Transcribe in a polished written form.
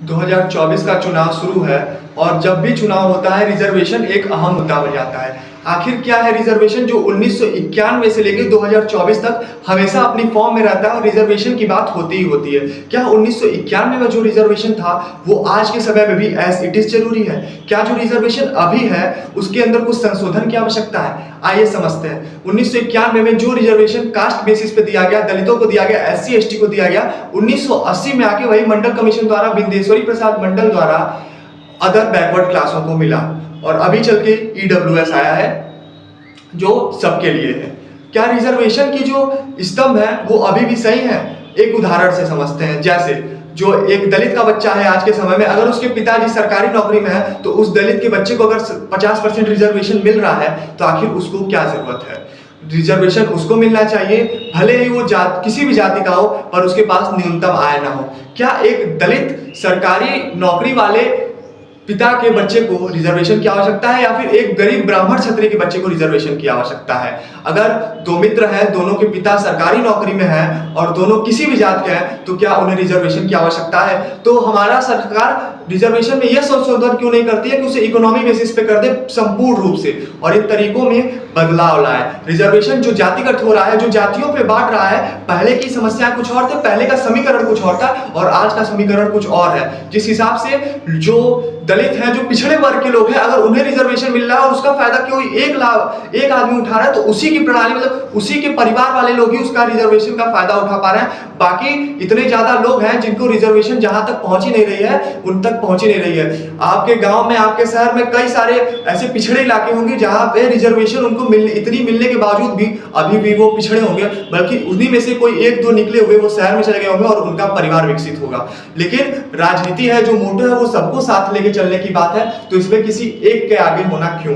2024 का चुनाव शुरू है और जब भी चुनाव होता है रिजर्वेशन एक अहम मुद्दा बन जाता है। आखिर क्या है रिजर्वेशन जो 1991 से लेकर 2024 तक हमेशा अपनी फॉर्म में रहता है और रिजर्वेशन की बात होती ही होती है। क्या 1991 में जो रिजर्वेशन था वो आज के समय में भी एज इट इज जरूरी है? क्या जो रिजर्वेशन अभी है उसके अंदर कुछ संशोधन की आवश्यकता है? आइए समझते हैं। 1991 में जो रिजर्वेशन कास्ट बेसिस पे दिया गया, दलितों को दिया गया, एससी एसटी को दिया गया, 1980 में आके वही मंडल कमीशन द्वारा बिंदेश्वरी प्रसाद मंडल द्वारा अदर बैकवर्ड क्लासों को मिला और अभी चल के ईडब्ल्यूएस आया है जो सबके लिए है। क्या रिजर्वेशन की जो स्तंभ है वो अभी भी सही है? एक उदाहरण से समझते हैं। जैसे जो एक दलित का बच्चा है आज के समय में, अगर उसके पिताजी सरकारी नौकरी में है तो उस दलित के बच्चे को अगर 50% रिजर्वेशन मिल रहा है तो आखिर उसको क्या जरूरत है? रिजर्वेशन उसको मिलना चाहिए, भले ही वो किसी भी जाति का हो पर उसके पास न्यूनतम आय ना हो। क्या एक दलित सरकारी नौकरी वाले पिता के बच्चे को रिजर्वेशन की आवश्यकता है या फिर एक गरीब ब्राह्मण क्षत्रिय के बच्चे को रिजर्वेशन की आवश्यकता है? अगर दो मित्र हैं, दोनों के पिता सरकारी नौकरी में हैं और दोनों किसी भी जात के हैं तो क्या उन्हें रिजर्वेशन की आवश्यकता है? तो हमारा सरकार रिजर्वेशन में यह संशोधन क्यों नहीं करती है कि उसे इकोनॉमी बेसिस पे कर दे संपूर्ण रूप से और इन तरीकों में बदलाव लाए? रिजर्वेशन जो जातिगत हो रहा है, जो जातियों पे बांट रहा है, पहले की समस्या कुछ और थे, पहले का समीकरण कुछ और था और आज का समीकरण कुछ और है। जिस हिसाब से जो दलित हैं, जो पिछड़े वर्ग के लोग हैं, अगर उन्हें रिजर्वेशन मिल रहा है और उसका फायदा कोई एक आदमी उठा रहा है तो उसी की प्रणाली मतलब उसी के परिवार वाले लोग ही उसका रिजर्वेशन का फायदा उठा पा रहे हैं। बाकी इतने ज्यादा लोग हैं जिनको रिजर्वेशन जहां तक पहुंच ही नहीं रही है, उन तक पहुंच ही नहीं रही है। आपके गांव में, आपके शहर में कई सारे ऐसे पिछड़े इलाके होंगे जहां पे रिजर्वेशन उनको इतनी मिलने के बावजूद भी अभी भी वो पिछड़े होंगे, बल्कि उन्हीं में से कोई एक दो निकले हुए वो शहर में चले गए होंगे और उनका परिवार विकसित होगा। लेकिन राजनीति है, जो मोटो है वो सबको साथ लेके चलने की बात है, तो इसमें किसी एक के आगे होना क्यों?